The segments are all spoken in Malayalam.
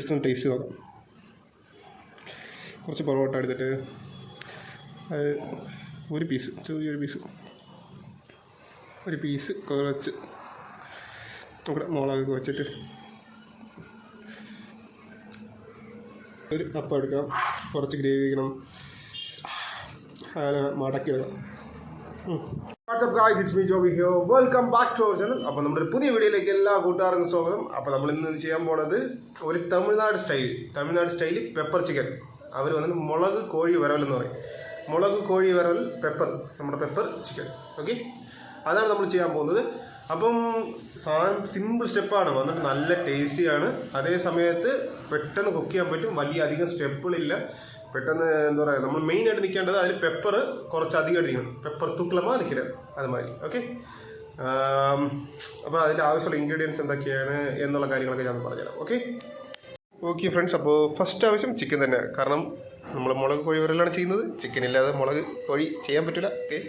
ജസ്റ്റ് ഒന്ന് ടേസ്റ്റ് നോക്കാം. കുറച്ച് പൊറോട്ട എടുത്തിട്ട് ഒരു പീസ്, ചെറിയൊരു പീസ് കുറച്ച് ഇവിടെ മുളകൊക്കെ വെച്ചിട്ട് ഒരു അപ്പം എടുക്കണം. കുറച്ച് ഗ്രേവി വയ്ക്കണം, അങ്ങനെ മടക്കിയിടണം. Welcome back to our channel. അപ്പോൾ നമ്മുടെ ഒരു പുതിയ വീഡിയോയിലേക്ക് എല്ലാ കൂട്ടുകാർക്കും സ്വാഗതം. അപ്പോൾ നമ്മൾ ഇന്ന് ചെയ്യാൻ പോണത് ഒരു തമിഴ്നാട് സ്റ്റൈൽ പെപ്പർ ചിക്കൻ. അവർ വന്നിട്ട് മുളക് കോഴി വരവൽ എന്ന് പറയും. മുളക് കോഴി വരവൽ പെപ്പർ, നമ്മുടെ പെപ്പർ ചിക്കൻ. ഓക്കെ, അതാണ് നമ്മൾ ചെയ്യാൻ പോകുന്നത്. അപ്പം സാധനം സിമ്പിൾ സ്റ്റെപ്പാണ്, വന്നിട്ട് നല്ല ടേസ്റ്റിയാണ്. അതേ സമയത്ത് പെട്ടെന്ന് കുക്ക് ചെയ്യാൻ പറ്റും, വലിയ അധികം സ്റ്റെപ്പുകളില്ല. പെട്ടെന്ന് എന്താ പറയുക, നമ്മൾ മെയിനായിട്ട് നിൽക്കേണ്ടത് അതിൽ പെപ്പർ കുറച്ച് അധികം അടിക്കണം. പെപ്പർ തൂക്കളമാ നിൽക്കുന്നത് അതുമാതിരി. ഓക്കെ, അപ്പോൾ അതിൻ്റെ ആവശ്യമുള്ള ഇൻഗ്രീഡിയൻസ് എന്തൊക്കെയാണ് എന്നുള്ള കാര്യങ്ങളൊക്കെ ഞാൻ പറഞ്ഞുതരാം. ഓക്കെ ഫ്രണ്ട്സ്, അപ്പോൾ ഫസ്റ്റ് ആവശ്യം ചിക്കൻ തന്നെ. കാരണം നമ്മൾ മുളക് കോഴി വരലാണ് ചെയ്യുന്നത്, ചിക്കൻ ഇല്ലാതെ മുളക് കോഴി ചെയ്യാൻ പറ്റില്ല. ഓക്കെ,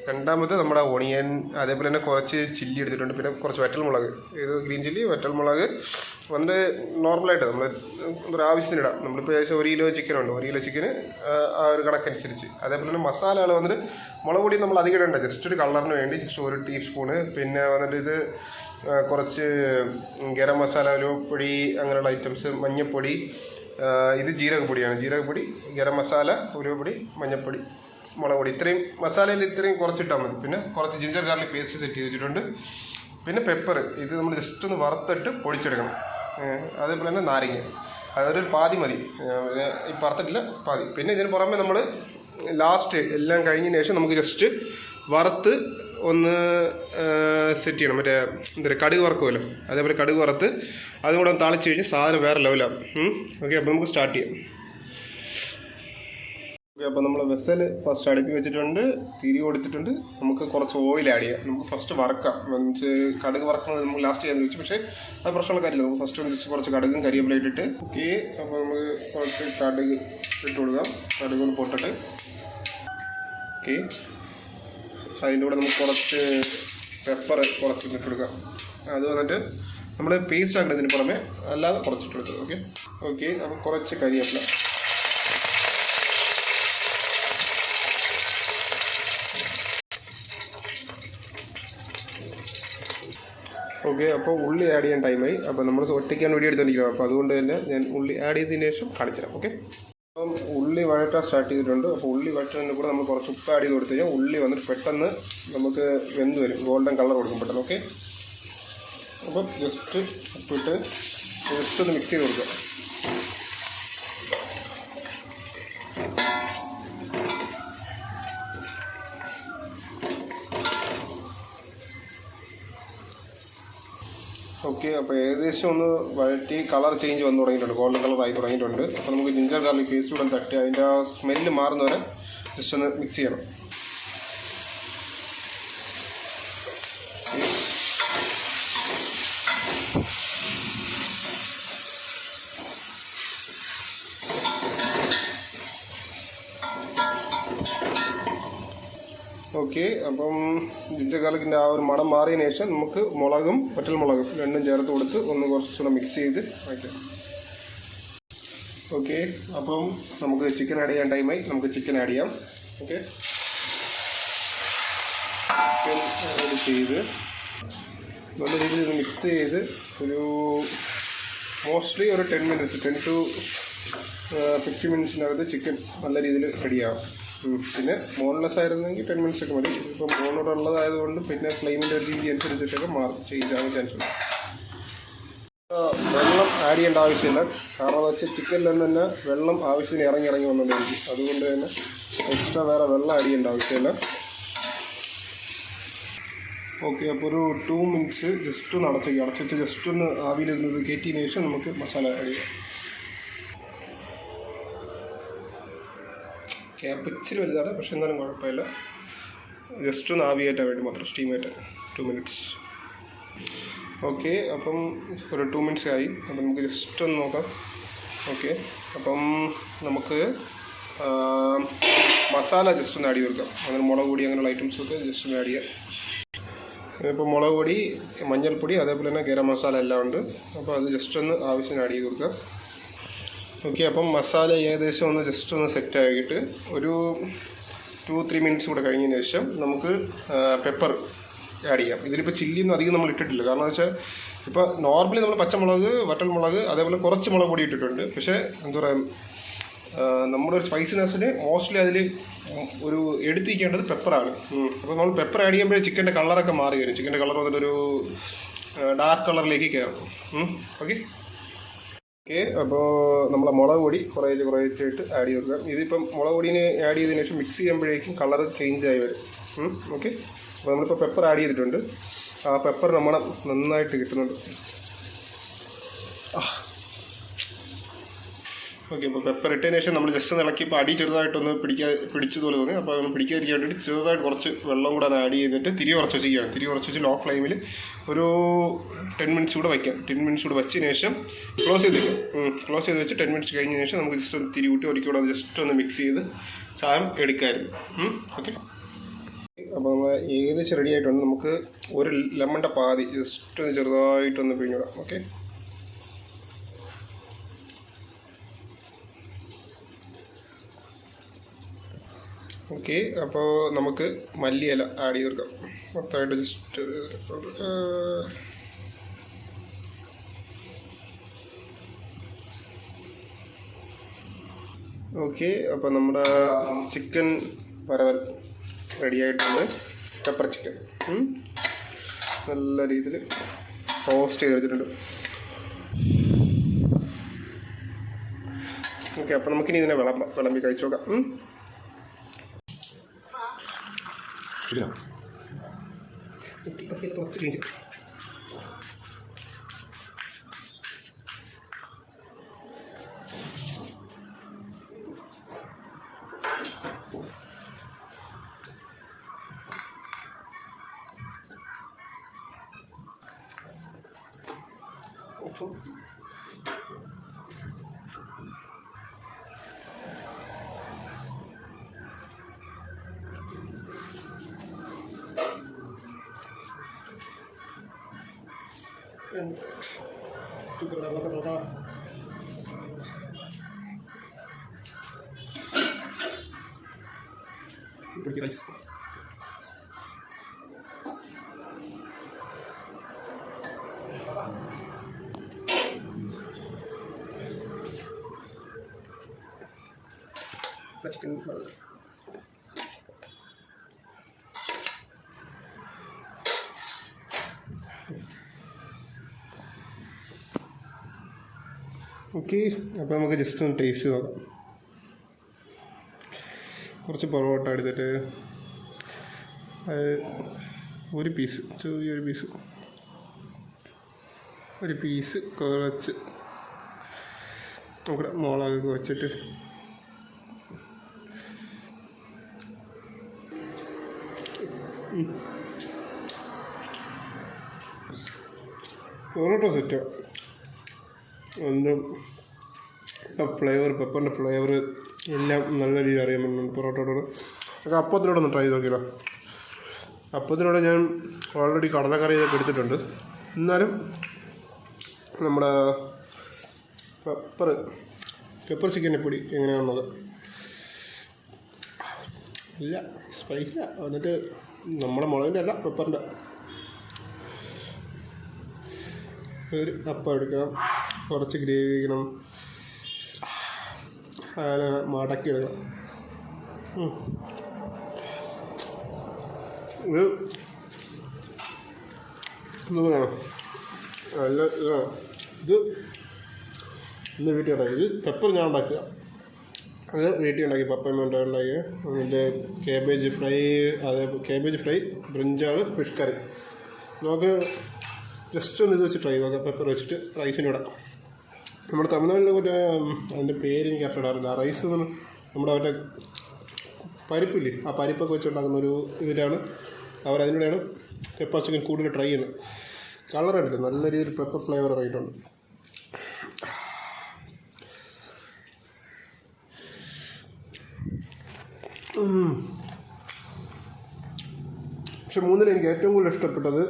രണ്ടാമത് നമ്മുടെ ഓണിയൻ, അതേപോലെ തന്നെ കുറച്ച് ചില്ലി എടുത്തിട്ടുണ്ട്. പിന്നെ കുറച്ച് വറ്റൽമുളക്, ഇത് ഗ്രീൻ ചില്ലി, വറ്റൽമുളക് വന്നിട്ട് നോർമലായിട്ട് നമ്മൾ ഒരു ആവശ്യത്തിനിടാം. നമ്മളിപ്പോൾ ഏകദേശം 1 കിലോ ചിക്കനുണ്ട്, 1 കിലോ ചിക്കന് ആ ഒരു കണക്കനുസരിച്ച്. അതേപോലെ തന്നെ മസാലകൾ വന്നിട്ട് മുളക് പൊടി നമ്മൾ അധികം ഇടേണ്ട, ജസ്റ്റ് ഒരു കളറിന് വേണ്ടി ജസ്റ്റ് 1 ടീസ്പൂണ്. പിന്നെ വന്നിട്ട് ഇത് കുറച്ച് ഗരം മസാല, ഉലുവപ്പൊടി, അങ്ങനെയുള്ള ഐറ്റംസ്, മഞ്ഞൾപ്പൊടി, ഇത് ജീരകപ്പൊടി, ഗരം മസാല, ഉലുവപ്പൊടി, മഞ്ഞൾപ്പൊടി, മുളക് പൊടി. ഇത്രയും മസാലയിൽ ഇത്രയും കുറച്ചിട്ടാൽ മതി. പിന്നെ കുറച്ച് ജിഞ്ചർ ഗാർലിക് പേസ്റ്റ് സെറ്റ് ചെയ്ത് വെച്ചിട്ടുണ്ട്. പിന്നെ പെപ്പർ, ഇത് നമ്മൾ ജസ്റ്റ് ഒന്ന് വറുത്തിട്ട് പൊടിച്ചെടുക്കണം. അതേപോലെ തന്നെ നാരങ്ങ, അതൊരു പാതി മതി, ഈ വറുത്തിട്ടില്ല പാതി. പിന്നെ ഇതിന് പുറമെ നമ്മൾ ലാസ്റ്റ് എല്ലാം കഴിഞ്ഞതിന് ശേഷം നമുക്ക് ജസ്റ്റ് വറുത്ത് ഒന്ന് സെറ്റ് ചെയ്യണം. മറ്റേ എന്താ കടുക് വറക്കുമല്ലോ, അതേപോലെ കടുക് വറുത്ത് അതും കൂടെ ഒന്ന് താളിച്ച് കഴിഞ്ഞ് സാധനം വേറെ ലെവലാണ്. ഓക്കെ, അപ്പോൾ നമുക്ക് സ്റ്റാർട്ട് ചെയ്യാം. ഓക്കെ, അപ്പോൾ നമ്മൾ വെസൽ ഫസ്റ്റ് അടുപ്പി വെച്ചിട്ടുണ്ട്, തിരി കൊടുത്തിട്ടുണ്ട്. നമുക്ക് കുറച്ച് ഓയിൽ ആഡ് ചെയ്യാം. നമുക്ക് ഫസ്റ്റ് വറക്കാം, കടുക് വറക്കുന്നത് നമുക്ക് ലാസ്റ്റ് ചെയ്യാൻ വെച്ചു. പക്ഷേ അത് പ്രശ്നമുള്ള കാര്യമില്ല, നമുക്ക് ഫസ്റ്റ് ഒന്ന് ജസ്റ്റ് കുറച്ച് കടുകും കരിവേപ്പില ഇട്ടിട്ട്. ഓക്കെ, അപ്പോൾ നമുക്ക് കുറച്ച് കടുക് ഇട്ട് കൊടുക്കാം. കടുക് ഒന്ന് പൊട്ടട്ടെ. ഓക്കെ, അതിൻ്റെ കൂടെ നമുക്ക് കുറച്ച് പെപ്പർ കുറച്ച് ഇട്ട് കൊടുക്കാം. അത് വന്നിട്ട് നമ്മൾ പേസ്റ്റ് ആക്കുന്നതിന് പുറമെ അല്ലാതെ കുറച്ചിട്ട് കൊടുക്കുക. ഓക്കെ, അപ്പോൾ കുറച്ച് കരിവേപ്പില. ഓക്കെ, അപ്പോൾ ഉള്ളി ആഡ് ചെയ്യാൻ ടൈമായി. അപ്പോൾ നമ്മൾ ഒറ്റയ്ക്കാണ് വീഡിയോ എടുത്തുകൊണ്ടിരിക്കുന്നത്, അപ്പോൾ അതുകൊണ്ട് തന്നെ ഞാൻ ഉള്ളി ആഡ് ചെയ്തതിന് ശേഷം കാണിച്ചുതരാം. ഓക്കെ, അപ്പം ഉള്ളി വഴറ്റാൻ സ്റ്റാർട്ട് ചെയ്തിട്ടുണ്ട്. അപ്പോൾ ഉള്ളി വഴറ്റുന്നതിൻ്റെ കൂടെ നമ്മൾ കുറച്ച് ഉപ്പ് ആഡ് ചെയ്ത് കൊടുത്തു കഴിഞ്ഞാൽ ഉള്ളി വന്നിട്ട് പെട്ടെന്ന് നമുക്ക് വെന്ത് വരും, ഗോൾഡൻ കളർ കൊടുക്കും പെട്ടെന്ന്. ഓക്കെ, അപ്പം ജസ്റ്റ് ഉപ്പിട്ട് ജസ്റ്റ് ഒന്ന് മിക്സ് ചെയ്ത് കൊടുക്കുക. ഓക്കെ, അപ്പോൾ ഏകദേശം ഒന്ന് വഴറ്റി കളർ ചേഞ്ച് വന്ന് തുടങ്ങിയിട്ടുണ്ട്, ഗോൾഡൻ കളർ ആയി തുടങ്ങിയിട്ടുണ്ട്. അപ്പോൾ നമുക്ക് ജിഞ്ചർ ഗാർലിക് പേസ്റ്റ് കൂടെ തട്ടി അതിൻ്റെ ആ സ്മെല്ല് മാറുന്നവരെ ജസ്റ്റ് ഒന്ന് മിക്സ് ചെയ്യണം. ഓക്കെ, അപ്പം ജിഞ്ചർ ഗാർലിക്കിൻ്റെ ആ ഒരു മണം മാറിയതിന് ശേഷം നമുക്ക് മുളകും വറ്റൽമുളകും രണ്ടും ചേർത്ത് കൊടുത്ത് ഒന്ന് കുറച്ചുകൂടെ മിക്സ് ചെയ്ത് വയ്ക്കാം. ഓക്കെ, അപ്പം നമുക്ക് ചിക്കൻ ആഡ് ചെയ്യാൻ ടൈമായി, നമുക്ക് ചിക്കൻ ആഡ് ചെയ്യാം. ഓക്കെ, ചിക്കൻ ആഡ് ചെയ്ത് നല്ല രീതിയിൽ ഇത് മിക്സ് ചെയ്ത് ഒരു മോസ്റ്റ്ലി ഒരു 10 to 15 മിനിറ്റ്സിനകത്ത് ചിക്കൻ നല്ല രീതിയിൽ റെഡിയാവും. പിന്നെ ബോൺലെസ് ആയിരുന്നെങ്കിൽ 10 മിനിറ്റ്സ് ഒക്കെ മതി. ഇപ്പം ബോണോട് ഉള്ളതായതുകൊണ്ട് പിന്നെ ഫ്ലെയിമിൻ്റെ രീതി അനുസരിച്ചിട്ടൊക്കെ ചേഞ്ച് ആവാൻ ചാൻസ് ഉണ്ട്. വെള്ളം ആഡ് ചെയ്യേണ്ട ആവശ്യമില്ല, കാരണം എന്ന് വെച്ചാൽ ചിക്കനിൽ തന്നെ വെള്ളം ആവശ്യത്തിന് ഇറങ്ങി വന്നുകൊണ്ടിരിക്കും. അതുകൊണ്ട് തന്നെ എക്സ്ട്രാ വേറെ വെള്ളം ആഡ് ചെയ്യേണ്ട ആവശ്യമില്ല. ഓക്കെ, അപ്പോൾ ഒരു 2 മിനിറ്റ്സ് ജസ്റ്റ് ഒന്ന് അടച്ച് ജസ്റ്റ് ഒന്ന് ആവിയിലിരുന്നത് കയറ്റിയതിന് ശേഷം നമുക്ക് മസാല ആഡ് ചെയ്യാം. ക്യാപ്പ് ഇച്ചിരി വലുതാണ്, പക്ഷെ എന്നാലും കുഴപ്പമില്ല. ജസ്റ്റ് ഒന്ന് ആവി കയറ്റാൻ വേണ്ടി മാത്രം, സ്റ്റീം കയറ്റാൻ 2 മിനിറ്റ്സ്. ഓക്കെ, അപ്പം ഒരു 2 മിനിറ്റ്സ് ആയി. അപ്പം നമുക്ക് ജസ്റ്റ് ഒന്ന് നോക്കാം. ഓക്കെ, അപ്പം നമുക്ക് മസാല ജസ്റ്റ് ഒന്ന് ആഡ് ചെയ്ത് കൊടുക്കാം. അങ്ങനെ മുളക് പൊടി അങ്ങനെയുള്ള ഐറ്റംസൊക്കെ ജസ്റ്റ് ഒന്ന് ആഡ് ചെയ്യാം. ഇപ്പോൾ മുളക് പൊടി, മഞ്ഞൾപ്പൊടി, അതേപോലെ തന്നെ ഗരം മസാല എല്ലാം ഉണ്ട്. അപ്പോൾ അത് ജസ്റ്റ് ഒന്ന് ആവശ്യത്തിന് ആഡ് ചെയ്ത് കൊടുക്കുക. ഓക്കെ, അപ്പം മസാല ഏകദേശം ഒന്ന് ജസ്റ്റ് ഒന്ന് സെറ്റാക്കിയിട്ട് ഒരു 2-3 മിനിറ്റ്സ് കൂടെ കഴിഞ്ഞതിന് ശേഷം നമുക്ക് പെപ്പർ ആഡ് ചെയ്യാം. ഇതിലിപ്പോൾ ചില്ലിയൊന്നും അധികം നമ്മൾ ഇട്ടിട്ടില്ല. കാരണം എന്ന് വെച്ചാൽ ഇപ്പോൾ നോർമലി നമ്മൾ പച്ചമുളക്, വറ്റൽമുളക്, അതേപോലെ കുറച്ച് മുളക് പൊടി ഇട്ടിട്ടുണ്ട്. പക്ഷേ എന്താ പറയുക, നമ്മുടെ ഒരു സ്പൈസിനെസ്സിന് മോസ്റ്റ്ലി അതിൽ ഒരു എടുത്തിരിക്കേണ്ടത് പെപ്പറാണ്. അപ്പോൾ നമ്മൾ പെപ്പർ ആഡ് ചെയ്യുമ്പോഴേ ചിക്കൻ്റെ കളറൊക്കെ മാറി വരും. ചിക്കൻ്റെ കളർ വന്നിട്ടൊരു ഡാർക്ക് കളറിലേക്ക് കയറും. ഓക്കെ ഓക്കെ അപ്പോൾ നമ്മളെ മുളക് പൊടി കുറേശ്ശായിട്ട് ആഡ് ചെയ്ത് വെക്കാം. ഇതിപ്പം മുളക് പൊടിനെ ആഡ് ചെയ്തതിന് ശേഷം മിക്സ് ചെയ്യുമ്പോഴേക്കും കളർ ചേഞ്ച് ആയി വരും. ഓക്കെ, അപ്പോൾ നമ്മളിപ്പോൾ പെപ്പർ ആഡ് ചെയ്തിട്ടുണ്ട്. ആ പെപ്പർ മണം നന്നായിട്ട് കിട്ടുന്നുണ്ട്. ഓക്കെ, അപ്പോൾ പെപ്പർ ഇട്ടതിന് ശേഷം നമ്മൾ ജസ്റ്റ് ഇളക്കി ഇപ്പോൾ അടി ചെറുതായിട്ടൊന്ന് പിടിച്ചതുപോലെ തോന്നി. അപ്പോൾ അതൊന്ന് പിടിക്കാതിരിക്കാൻ വേണ്ടിയിട്ട് ചെറുതായിട്ട് കുറച്ച് വെള്ളം കൂടെ അത് ആഡ് ചെയ്തിട്ട് തിരി കുറച്ച് വെച്ച് ലോ ഫ്ലെയിമിൽ ഒരു 10 മിനിറ്റ്സ് കൂടെ വയ്ക്കാം. 10 മിനിറ്റ്സ് കൂടെ വെച്ചതിന് ശേഷം ക്ലോസ് ചെയ്ത് വെച്ച് 10 മിനിറ്റ്സ് കഴിഞ്ഞതിന് ശേഷം നമുക്ക് ജസ്റ്റ് ഒന്ന് തിരി കൂട്ടി ഒരിക്കലും അത് ജസ്റ്റ് ഒന്ന് മിക്സ് ചെയ്ത് സാധനം എടുക്കാമായിരുന്നു. ഓക്കെ, അപ്പോൾ നമ്മൾ ഏകദേശം റെഡി ആയിട്ടുണ്ട്. നമുക്ക് ഒരു ലെമണിൻ്റെ പാതി ജസ്റ്റ് ഒന്ന് ചെറുതായിട്ടൊന്ന് പിഴിഞ്ഞിടാം. ഓക്കെ, ഓക്കെ അപ്പോൾ നമുക്ക് മല്ലിയില ആഡ് ചെയ്ത് കൊടുക്കാം. മൊത്തമായിട്ട് ജസ്റ്റ് ഓക്കെ, അപ്പോൾ നമ്മുടെ ചിക്കൻ വരവൽ റെഡി ആയിട്ടുണ്ട്. പെപ്പർ ചിക്കൻ നല്ല രീതിയിൽ റോസ്റ്റ് ചെയ്ത് വെച്ചിട്ടുണ്ട്. ഓക്കെ, അപ്പോൾ നമുക്കിനി ഇതിനെ വിളമ്പി കഴിച്ചു നോക്കാം. റൈസ് ചിക്കൻ ഓക്കെ, അപ്പോൾ നമുക്ക് ജസ്റ്റ് ഒന്ന് ടേസ്റ്റ് നോക്കാം. കുറച്ച് പൊറോട്ട എടുത്തിട്ട് ഒരു പീസ് ചെറിയൊരു പീസ് കുറച്ച് നമുക്ക് മുളകൊക്കെ വെച്ചിട്ട് പൊറോട്ട സെറ്റാ. അതിൻ്റെ ഫ്ലേവർ, പെപ്പറിൻ്റെ ഫ്ലേവർ എല്ലാം നല്ല രീതിയിൽ അറിയാൻ പറ്റുന്നുണ്ട് പൊറോട്ടയോട്. അത് അപ്പത്തിനോടൊന്ന് ട്രൈ ചെയ്ത് നോക്കിയല്ലോ. അപ്പത്തിനോട് ഞാൻ ഓൾറെഡി കടലക്കറി ഇതൊക്കെ എടുത്തിട്ടുണ്ട്. എന്നാലും നമ്മുടെ പെപ്പർ ചിക്കൻ്റെ പൊടി എങ്ങനെയാണെന്നത് ഇല്ല, സ്പൈസില്ല. എന്നിട്ട് നമ്മുടെ മുളകിൻ്റെ അല്ല, പെപ്പറിൻ്റെ. ഒരു അപ്പം എടുക്കണം, കുറച്ച് ഗ്രേവി വയ്ക്കണം, അതിനെ മടക്കി എടുക്കണം. ഇത് ഇതാണ് നല്ല ഇതാണ്. ഇത് ഇന്ന് വീട്ടിൽ ഉണ്ടാക്കി. ഇത് പെപ്പർ ഞാൻ ഉണ്ടാക്കുക. അത് വീട്ടിൽ ഉണ്ടാക്കി, പപ്പയും ഉണ്ടാക്കി. അതിൻ്റെ cabbage fry, brinjal, fish curry. നമുക്ക് ജസ്റ്റ് ഒന്ന് ഇത് വെച്ച് ട്രൈ ചെയ്ത് നോക്കാം. പെപ്പർ വെച്ചിട്ട് റൈസിന് ഇടാം. നമ്മുടെ തമിഴ്നാട്ടിലെ മറ്റേ അതിൻ്റെ പേര് എനിക്ക് കറക്റ്റ് ഇടാറില്ല. റൈസ് നമ്മുടെ അവരുടെ പരിപ്പില്ലേ, ആ പരിപ്പൊക്കെ വെച്ചുണ്ടാക്കുന്ന ഒരു ഇതിലാണ് അവരതിലൂടെയാണ് പെപ്പർ ചിക്കൻ കൂടുതൽ ട്രൈ ചെയ്യുന്നത്. കളറായിട്ടില്ല, നല്ല രീതിയിൽ പെപ്പർ ഫ്ലേവർ ആയിട്ടുണ്ട്. പക്ഷെ മൂന്നിൽ എനിക്ക് ഏറ്റവും കൂടുതൽ ഇഷ്ടപ്പെട്ടത്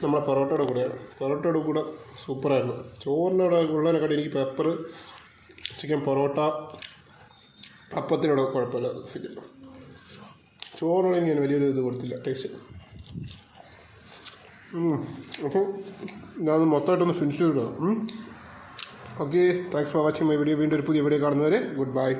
നമ്മളെ പൊറോട്ടയുടെ കൂടെയാണ്. പൊറോട്ടയുടെ കൂടെ സൂപ്പറായിരുന്നു. ചോറിനോട് ഉള്ളതിനെക്കാട്ടി എനിക്ക് പെപ്പർ ചിക്കൻ പൊറോട്ട അപ്പത്തിനോട് കുഴപ്പമില്ല ചോറിനോട് ഞാൻ വലിയൊരു ഇത് കൊടുത്തില്ല ടേസ്റ്റ്. അപ്പോൾ ഞാനത് മൊത്തമായിട്ടൊന്ന് ഫിനിഷ് ചെയ്തിടാം. Okay, thanks for watching my video. വീണ്ടും ഒരു പുതിയ വീഡിയോ കാണുന്നവരെ ഗുഡ് ബൈ.